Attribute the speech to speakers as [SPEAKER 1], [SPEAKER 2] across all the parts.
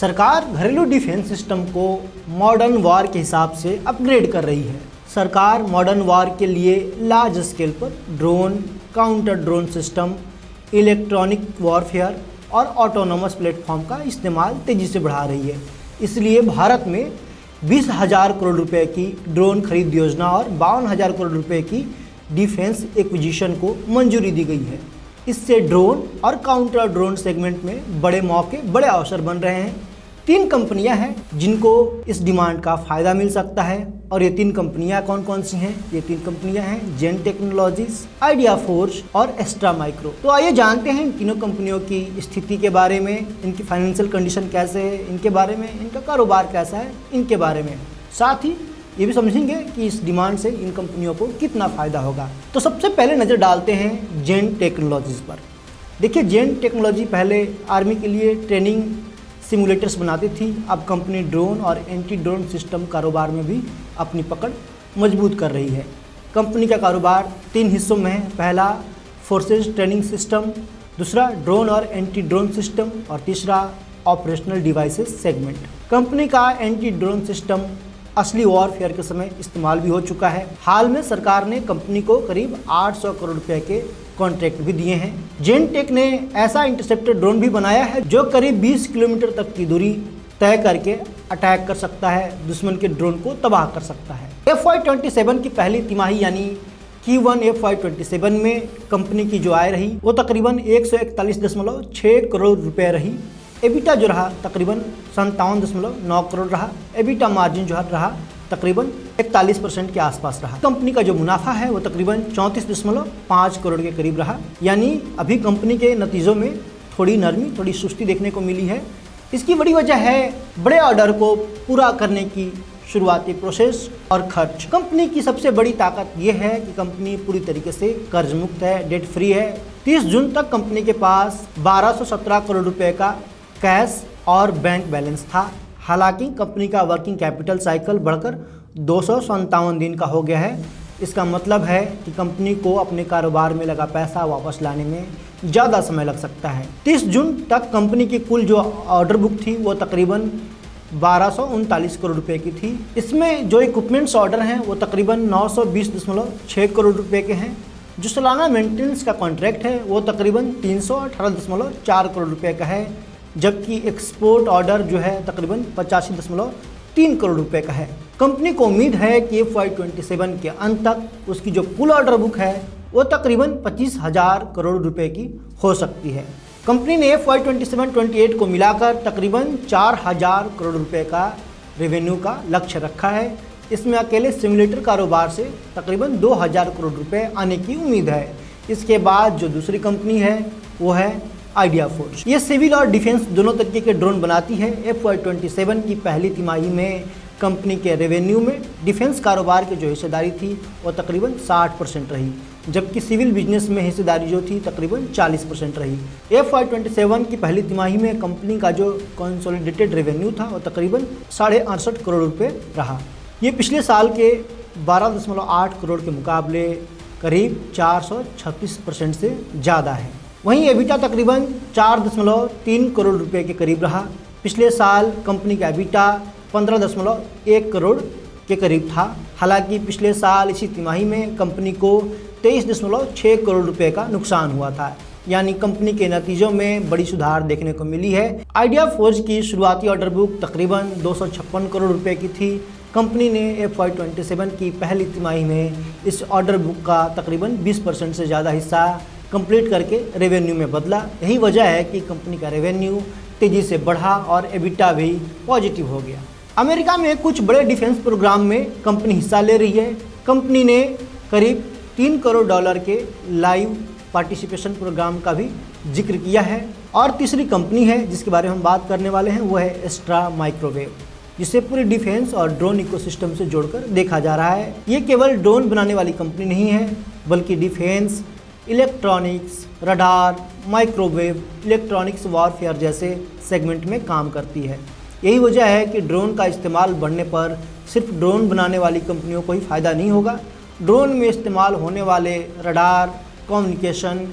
[SPEAKER 1] सरकार घरेलू defence system को मॉडर्न वॉर के हिसाब से अपग्रेड कर रही है। सरकार मॉडर्न वॉर के लिए लार्ज स्केल पर drone, counter drone system, electronic warfare और ऑटोनोमस प्लेटफॉर्म का इस्तेमाल तेज़ी से बढ़ा रही है। इसलिए भारत में 20,000 करोड़ रुपए की ड्रोन खरीद योजना और 52,000 करोड़ रुपए की डिफेंस एक्विजिशन को मंजूरी दी गई है। इससे ड्रोन और काउंटर ड्रोन सेगमेंट में बड़े मौके, बड़े अवसर बन रहे हैं। 3 कंपनियां हैं जिनको इस डिमांड का फ़ायदा मिल सकता है और ये 3 कंपनियां कौन कौन सी हैं? ये 3 कंपनियां हैं जेन टेक्नोलॉजीज, आइडिया फोर्ज और एस्ट्रा माइक्रो। तो आइए जानते हैं इन तीनों कंपनियों की स्थिति के बारे में, इनकी फाइनेंशियल कंडीशन कैसे है, इनके बारे में, इनका कारोबार कैसा है, इनके बारे में। साथ ही ये भी समझेंगे कि इस डिमांड से इन कंपनियों को कितना फ़ायदा होगा। तो सबसे पहले नज़र डालते हैं जेन टेक्नोलॉजीज़ पर। देखिए, जेन टेक्नोलॉजी पहले आर्मी के लिए ट्रेनिंग सिमुलेटर्स बनाती थी। अब कंपनी ड्रोन और एंटी ड्रोन सिस्टम कारोबार में भी अपनी पकड़ मजबूत कर रही है। कंपनी का कारोबार 3 हिस्सों में है। पहला फोर्सेज ट्रेनिंग सिस्टम, दूसरा ड्रोन और एंटी ड्रोन सिस्टम और तीसरा ऑपरेशनल डिवाइसेस सेगमेंट। कंपनी का एंटी ड्रोन सिस्टम असली वॉरफेयर के समय इस्तेमाल भी हो चुका है। हाल में सरकार ने कंपनी को करीब 800 करोड़ रुपए के कॉन्ट्रैक्ट भी दिए हैं। जेन टेक ने ऐसा इंटरसेप्टर ड्रोन भी बनाया है जो करीब 20 किलोमीटर तक की दूरी तय करके अटैक कर सकता है, दुश्मन के ड्रोन को तबाह कर सकता है। FY27 की पहली तिमाही यानी Q1 FY27 में कंपनी की जो आय रही वो तकरीबन 141.6 करोड़ रुपए रही। एबिटा जो रहा तकरीबन 57.9 करोड़ रहा। एबिटा मार्जिन जो रहा तकरीबन 41% के आसपास रहा। कंपनी का जो मुनाफा है वो तकरीबन 34.5 करोड़ के करीब रहा। यानी अभी कंपनी के नतीजों में थोड़ी नरमी, थोड़ी सुस्ती देखने को मिली है। इसकी बड़ी वजह है बड़े ऑर्डर को पूरा करने की शुरुआती प्रोसेस और खर्च। कंपनी की सबसे बड़ी ताकत ये है कि कंपनी पूरी तरीके से कर्ज मुक्त है, डेट फ्री है। 30 जून तक कंपनी के पास 1217 करोड़ रुपए का कैश और बैंक बैलेंस था। हालांकि कंपनी का वर्किंग कैपिटल साइकिल बढ़कर 257 दिन का हो गया है। इसका मतलब है कि कंपनी को अपने कारोबार में लगा पैसा वापस लाने में ज़्यादा समय लग सकता है। 30 जून तक कंपनी की कुल जो ऑर्डर बुक थी वो तकरीबन 1239 करोड़ रुपए की थी। इसमें जो इक्विपमेंट्स ऑर्डर हैं वो तकरीबन 920.6 करोड़ रुपए के हैं। जो सालाना मेंटेनेंस का कॉन्ट्रैक्ट है वो तकरीबन 318.4 करोड़ रुपए का है, जबकि एक्सपोर्ट ऑर्डर जो है तकरीबन 85.3 करोड़ रुपए का है। कंपनी को उम्मीद है कि FY27 के अंत तक उसकी जो कुल ऑर्डर बुक है वो तकरीबन 25,000 करोड़ रुपए की हो सकती है। कंपनी ने FY27-28 को मिलाकर तकरीबन 4,000 करोड़ रुपए का रेवेन्यू का लक्ष्य रखा है। इसमें अकेले सिमुलेटर कारोबार से तकरीबन 2,000 करोड़ रुपए आने की उम्मीद है। इसके बाद जो दूसरी कंपनी है वो है आइडिया फोर्ज। ये सिविल और डिफेंस दोनों तरीके के ड्रोन बनाती है। FY27 की पहली तिमाही में कंपनी के रेवेन्यू में डिफेंस कारोबार की जो हिस्सेदारी थी वो तकरीबन 60% रही, जबकि सिविल बिजनेस में हिस्सेदारी जो थी तकरीबन 40% रही। FY27 की पहली तिमाही में कंपनी का जो कंसोलिडेटेड रेवेन्यू था वो तकरीबन 68.5 करोड़ रुपए रहा। ये पिछले साल के 12.8 करोड़ के मुकाबले करीब 436% से ज़्यादा है। वहीं एबिटा तकरीबन 4.3 करोड़ रुपए के करीब रहा। पिछले साल कंपनी का एबिटा 15.1 करोड़ के करीब था। हालांकि पिछले साल इसी तिमाही में कंपनी को 23.6 करोड़ रुपए का नुकसान हुआ था। यानी कंपनी के नतीजों में बड़ी सुधार देखने को मिली है। आइडिया फोर्ज की शुरुआती ऑर्डर बुक तकरीबन 256 करोड़ रुपए की थी। कंपनी ने FY27 की पहली तिमाही में इस ऑर्डर बुक का तकरीबन 20% से ज़्यादा हिस्सा कंप्लीट करके रेवेन्यू में बदला। यही वजह है कि कंपनी का रेवेन्यू तेज़ी से बढ़ा और एबिटा भी पॉजिटिव हो गया। अमेरिका में कुछ बड़े डिफेंस प्रोग्राम में कंपनी हिस्सा ले रही है। कंपनी ने करीब $3 करोड़ के लाइव पार्टिसिपेशन प्रोग्राम का भी जिक्र किया है। और तीसरी कंपनी है जिसके बारे में हम बात करने वाले हैं वो है एस्ट्रा माइक्रोवेव, जिसे पूरी डिफेंस और ड्रोन इकोसिस्टम से जोड़कर देखा जा रहा है। ये केवल ड्रोन बनाने वाली कंपनी नहीं है बल्कि defence, electronics, radar, microwave, electronics warfare जैसे सेगमेंट में काम करती है। यही वजह है कि ड्रोन का इस्तेमाल बढ़ने पर सिर्फ ड्रोन बनाने वाली कंपनियों को ही फ़ायदा नहीं होगा। ड्रोन में इस्तेमाल होने वाले रडार, कम्युनिकेशन,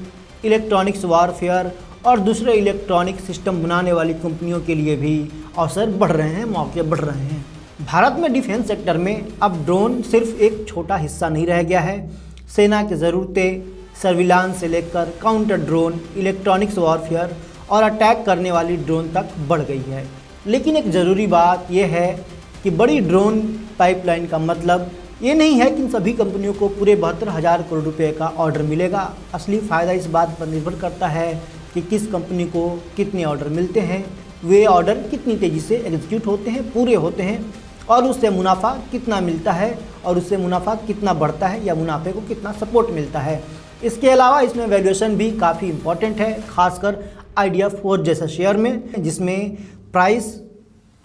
[SPEAKER 1] इलेक्ट्रॉनिक्स वॉरफेयर और दूसरे इलेक्ट्रॉनिक सिस्टम बनाने वाली कंपनियों के लिए भी अवसर बढ़ रहे हैं, मौके बढ़ रहे हैं। भारत में डिफेंस सेक्टर में अब ड्रोन सिर्फ एक छोटा हिस्सा नहीं रह गया है। सेना की ज़रूरतें सर्विलांस से लेकर काउंटर ड्रोन, इलेक्ट्रॉनिक्स वॉरफेयर और अटैक करने वाली ड्रोन तक बढ़ गई है। लेकिन एक ज़रूरी बात यह है कि बड़ी ड्रोन पाइपलाइन का मतलब ये नहीं है कि इन सभी कंपनियों को पूरे 72,000 करोड़ रुपए का ऑर्डर मिलेगा। असली फ़ायदा इस बात पर निर्भर करता है कि किस कंपनी को कितने ऑर्डर मिलते हैं, वे ऑर्डर कितनी तेज़ी से एग्जीक्यूट होते हैं, पूरे होते हैं, और उससे मुनाफा कितना मिलता है, और उससे मुनाफा कितना बढ़ता है या मुनाफे को कितना सपोर्ट मिलता है। इसके अलावा इसमें वैल्यूएशन भी काफ़ी इंपॉर्टेंट है, खासकर आइडिया 4 जैसा शेयर में, जिसमें प्राइस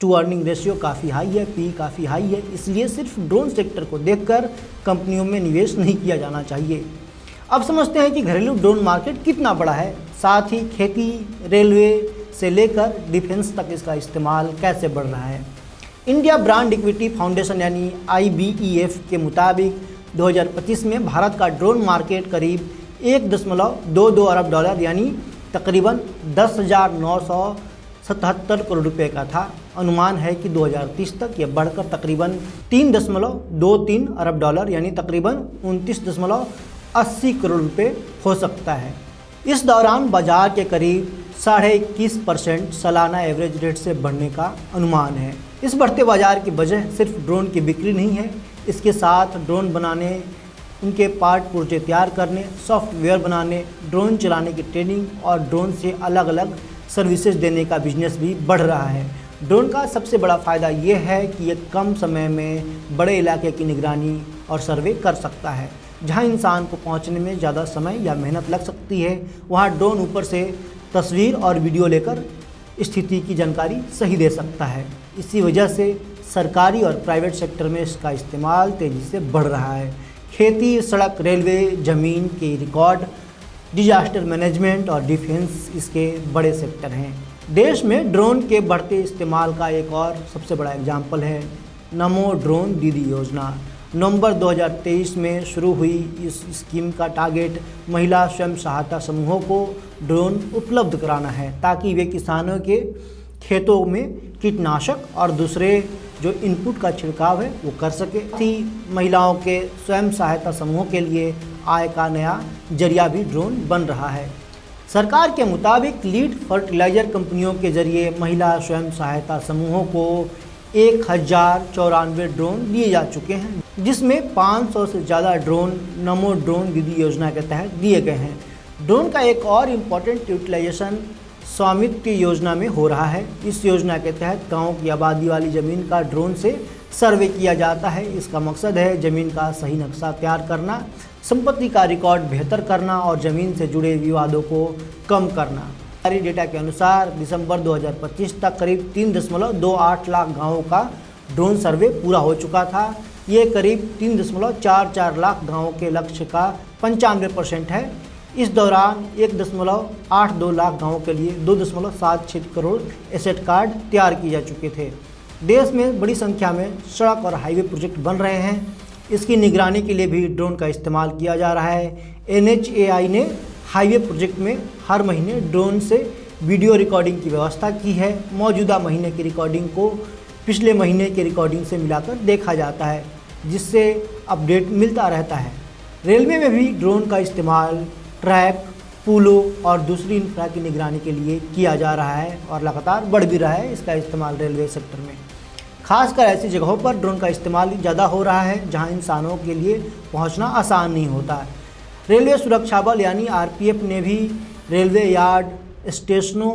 [SPEAKER 1] टू अर्निंग रेशियो काफ़ी हाई है, पी काफ़ी हाई है। इसलिए सिर्फ ड्रोन सेक्टर को देखकर कंपनियों में निवेश नहीं किया जाना चाहिए। अब समझते हैं कि घरेलू ड्रोन मार्केट कितना बड़ा है, साथ ही खेती, रेलवे से लेकर डिफेंस तक इसका इस्तेमाल कैसे बढ़ रहा है। इंडिया ब्रांड इक्विटी फाउंडेशन यानी IBEF के मुताबिक 2025 में भारत का ड्रोन मार्केट करीब 1.22 अरब डॉलर यानी तकरीबन 10,977 करोड़ रुपए का था। अनुमान है कि 2030 तक यह बढ़कर तकरीबन 3.23 अरब डॉलर यानी तकरीबन 29.80 करोड़ रुपए हो सकता है। इस दौरान बाजार के करीब 21.5% सालाना एवरेज रेट से बढ़ने का अनुमान है। इस बढ़ते बाजार की वजह सिर्फ ड्रोन की बिक्री नहीं है, इसके साथ ड्रोन बनाने, उनके पार्ट पुर्जे तैयार करने, सॉफ्टवेयर बनाने, ड्रोन चलाने की ट्रेनिंग और ड्रोन से अलग अलग सर्विसेज देने का बिजनेस भी बढ़ रहा है। ड्रोन का सबसे बड़ा फ़ायदा ये है कि ये कम समय में बड़े इलाके की निगरानी और सर्वे कर सकता है। जहां इंसान को पहुंचने में ज़्यादा समय या मेहनत लग सकती है, वहां ड्रोन ऊपर से तस्वीर और वीडियो लेकर स्थिति की जानकारी सही दे सकता है। इसी वजह से सरकारी और प्राइवेट सेक्टर में इसका इस्तेमाल तेज़ी से बढ़ रहा है। खेती, सड़क, रेलवे, ज़मीन की रिकॉर्ड, डिजास्टर मैनेजमेंट और डिफेंस इसके बड़े सेक्टर हैं। देश में ड्रोन के बढ़ते इस्तेमाल का एक और सबसे बड़ा एग्जाम्पल है नमो ड्रोन दीदी योजना। नवंबर 2023 में शुरू हुई इस स्कीम का टारगेट महिला स्वयं सहायता समूहों को ड्रोन उपलब्ध कराना है, ताकि वे किसानों के खेतों में कीटनाशक और दूसरे जो इनपुट का छिड़काव है वो कर सके। थी महिलाओं के स्वयं सहायता समूहों के लिए आय का नया जरिया भी ड्रोन बन रहा है। सरकार के मुताबिक लीड फर्टिलाइजर कंपनियों के जरिए महिला स्वयं सहायता समूहों को 1094 ड्रोन दिए जा चुके हैं, जिसमें 500 से ज़्यादा ड्रोन नमो ड्रोन दीदी योजना के तहत दिए गए हैं। ड्रोन का एक और इम्पॉर्टेंट यूटिलाइजेशन स्वामित्व योजना में हो रहा है। इस योजना के तहत गाँव की आबादी वाली ज़मीन का ड्रोन से सर्वे किया जाता है। इसका मकसद है ज़मीन का सही नक्शा तैयार करना, संपत्ति का रिकॉर्ड बेहतर करना और ज़मीन से जुड़े विवादों को कम करना। सरकारी डेटा के अनुसार दिसंबर 2025 तक करीब 3.28 लाख गाँवों का ड्रोन सर्वे पूरा हो चुका था। ये करीब 3.44 लाख गाँवों के लक्ष्य का 95% है। इस दौरान 1.82 लाख गाँवों के लिए 2.76 करोड़ एसेट कार्ड तैयार किए जा चुके थे। देश में बड़ी संख्या में सड़क और हाईवे प्रोजेक्ट बन रहे हैं। इसकी निगरानी के लिए भी ड्रोन का इस्तेमाल किया जा रहा है। NHAI ने हाईवे प्रोजेक्ट में हर महीने ड्रोन से वीडियो रिकॉर्डिंग की व्यवस्था की है। मौजूदा महीने की रिकॉर्डिंग को पिछले महीने की रिकॉर्डिंग से मिलाकर देखा जाता है, जिससे अपडेट मिलता रहता है। रेलवे में भी ड्रोन का इस्तेमाल ट्रैक, पुलों और दूसरी इंफ्रा की निगरानी के लिए किया जा रहा है और लगातार बढ़ भी रहा है इसका इस्तेमाल रेलवे सेक्टर में। खासकर ऐसी जगहों पर ड्रोन का इस्तेमाल ज़्यादा हो रहा है जहां इंसानों के लिए पहुंचना आसान नहीं होता है। रेलवे सुरक्षा बल यानी RPF ने भी रेलवे यार्ड, स्टेशनों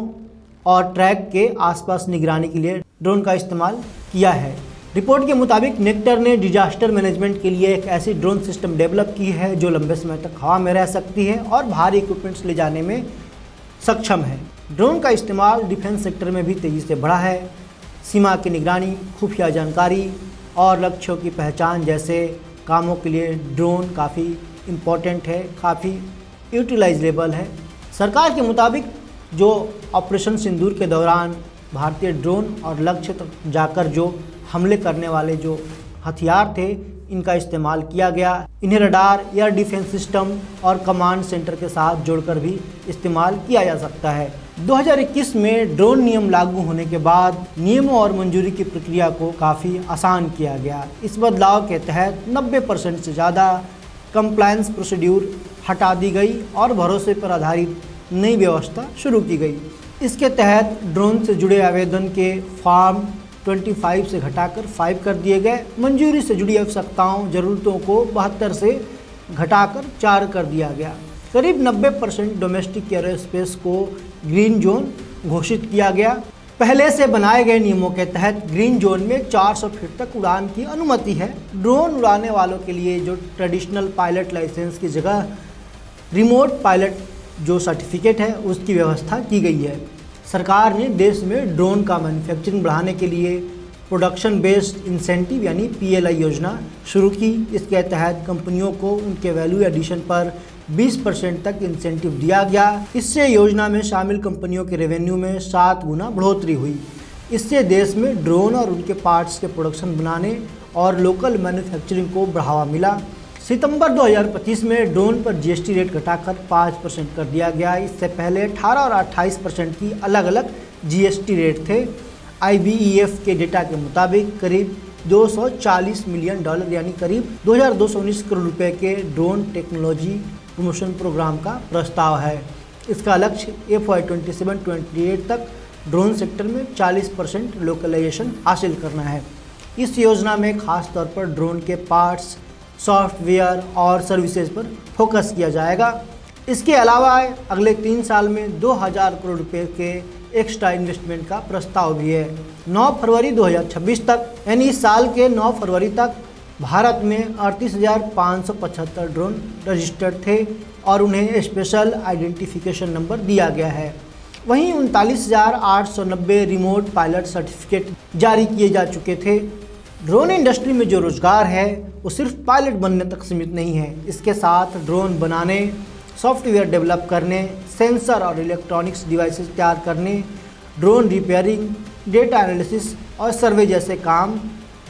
[SPEAKER 1] और ट्रैक के आसपास निगरानी के लिए ड्रोन का इस्तेमाल किया है। रिपोर्ट के मुताबिक नेक्टर ने डिजास्टर मैनेजमेंट के लिए एक ऐसी ड्रोन सिस्टम डेवलप की है जो लंबे समय तक हवा में रह सकती है और भारी इक्विपमेंट्स ले जाने में सक्षम है। ड्रोन का इस्तेमाल डिफेंस सेक्टर में भी तेज़ी से बढ़ा है। सीमा की निगरानी, खुफिया जानकारी और लक्ष्यों की पहचान जैसे कामों के लिए ड्रोन काफ़ी इम्पोर्टेंट है, काफ़ी यूटिलाइजेबल है। सरकार के मुताबिक जो ऑपरेशन सिंदूर के दौरान भारतीय ड्रोन और लक्ष्य तक जाकर जो हमले करने वाले जो हथियार थे इनका इस्तेमाल किया गया। इन्हें रडार, एयर डिफेंस सिस्टम और कमांड सेंटर के साथ जोड़कर भी इस्तेमाल किया जा सकता है। 2021 में ड्रोन नियम लागू होने के बाद नियमों और मंजूरी की प्रक्रिया को काफ़ी आसान किया गया। इस बदलाव के तहत 90% से ज़्यादा कंप्लायंस प्रोसीड्यूर हटा दी गई और भरोसे पर आधारित नई व्यवस्था शुरू की गई। इसके तहत ड्रोन से जुड़े आवेदन के फॉर्म 25 से घटाकर 5 कर दिए गए। मंजूरी से जुड़ी आवश्यकताओं, ज़रूरतों को 72 से घटाकर 4 कर दिया गया। करीब 90% डोमेस्टिक एयरोस्पेस को ग्रीन जोन घोषित किया गया। पहले से बनाए गए नियमों के तहत ग्रीन जोन में 400 फीट तक उड़ान की अनुमति है। ड्रोन उड़ाने वालों के लिए जो ट्रेडिशनल पायलट लाइसेंस की जगह रिमोट पायलट जो सर्टिफिकेट है उसकी व्यवस्था की गई है। सरकार ने देश में ड्रोन का मैन्युफैक्चरिंग बढ़ाने के लिए प्रोडक्शन बेस्ड इंसेंटिव यानी PLI योजना शुरू की। इसके तहत कंपनियों को उनके वैल्यू एडिशन पर 20% तक इंसेंटिव दिया गया। इससे योजना में शामिल कंपनियों के रेवेन्यू में 7 गुना बढ़ोतरी हुई। इससे देश में ड्रोन और उनके पार्ट्स के प्रोडक्शन बनाने और लोकल मैन्युफैक्चरिंग को बढ़ावा मिला। सितंबर 2025 में ड्रोन पर GST रेट घटाकर 5% कर दिया गया। इससे पहले 18 और 28% की अलग अलग GST रेट थे। IBEF के डेटा के मुताबिक करीब $240 मिलियन यानी करीब 2219 करोड़ रुपए के ड्रोन टेक्नोलॉजी प्रमोशन प्रोग्राम का प्रस्ताव है। इसका लक्ष्य FY 27-28 तक ड्रोन सेक्टर में 40% लोकलाइजेशन हासिल करना है। इस योजना में खास तौर पर ड्रोन के पार्ट्स, सॉफ्टवेयर और सर्विसेज पर फोकस किया जाएगा। इसके अलावा अगले 3 साल में 2000 करोड़ रुपए के एक्स्ट्रा इन्वेस्टमेंट का प्रस्ताव भी है। 9 फरवरी 2026 तक यानी इस साल के 9 फरवरी तक भारत में 38,575 ड्रोन रजिस्टर्ड थे और उन्हें स्पेशल आइडेंटिफिकेशन नंबर दिया गया है। वहीं 39,890 रिमोट पायलट सर्टिफिकेट जारी किए जा चुके थे। ड्रोन इंडस्ट्री में जो रोजगार है वो सिर्फ पायलट बनने तक सीमित नहीं है। इसके साथ ड्रोन बनाने, सॉफ्टवेयर डेवलप करने, सेंसर और इलेक्ट्रॉनिक्स डिवाइसेस तैयार करने, ड्रोन रिपेयरिंग, डेटा एनालिसिस और सर्वे जैसे काम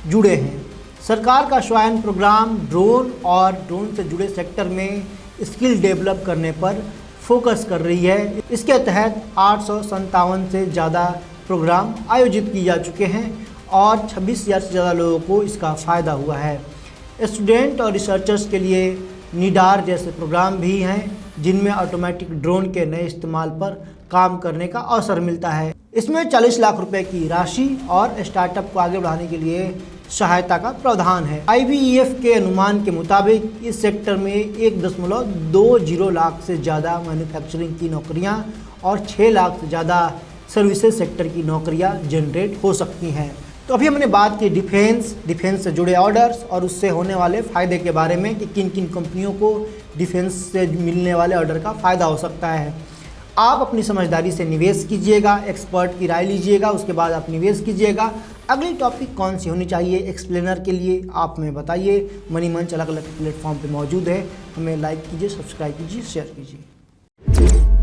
[SPEAKER 1] जुड़े हैं। सरकार का स्वायत्त प्रोग्राम ड्रोन और ड्रोन से जुड़े सेक्टर में स्किल डेवलप करने पर फोकस कर रही है। इसके तहत 857 से ज़्यादा प्रोग्राम आयोजित किए जा चुके हैं और 26,000 से ज़्यादा लोगों को इसका फ़ायदा हुआ है। स्टूडेंट और रिसर्चर्स के लिए निडार जैसे प्रोग्राम भी हैं जिनमें ऑटोमेटिक ड्रोन के नए इस्तेमाल पर काम करने का अवसर मिलता है। इसमें 40 लाख रुपए की राशि और स्टार्टअप को आगे बढ़ाने के लिए सहायता का प्रावधान है। IBEF के अनुमान के मुताबिक इस सेक्टर में 1.20 लाख से ज़्यादा मैन्युफैक्चरिंग की नौकरियां और 6 लाख से ज़्यादा सर्विसेज सेक्टर की नौकरियां जनरेट हो सकती हैं। तो अभी हमने बात की डिफेंस से जुड़े ऑर्डर्स और उससे होने वाले फ़ायदे के बारे में कि किन किन कंपनियों को डिफेंस से मिलने वाले ऑर्डर का फ़ायदा हो सकता है। आप अपनी समझदारी से निवेश कीजिएगा, एक्सपर्ट की राय लीजिएगा, उसके बाद आप निवेश कीजिएगा। अगली टॉपिक कौन सी होनी चाहिए एक्सप्लेनर के लिए आप हमें बताइए। मनी मंच अलग अलग प्लेटफॉर्म पे मौजूद है। हमें लाइक कीजिए, सब्सक्राइब कीजिए, शेयर कीजिए।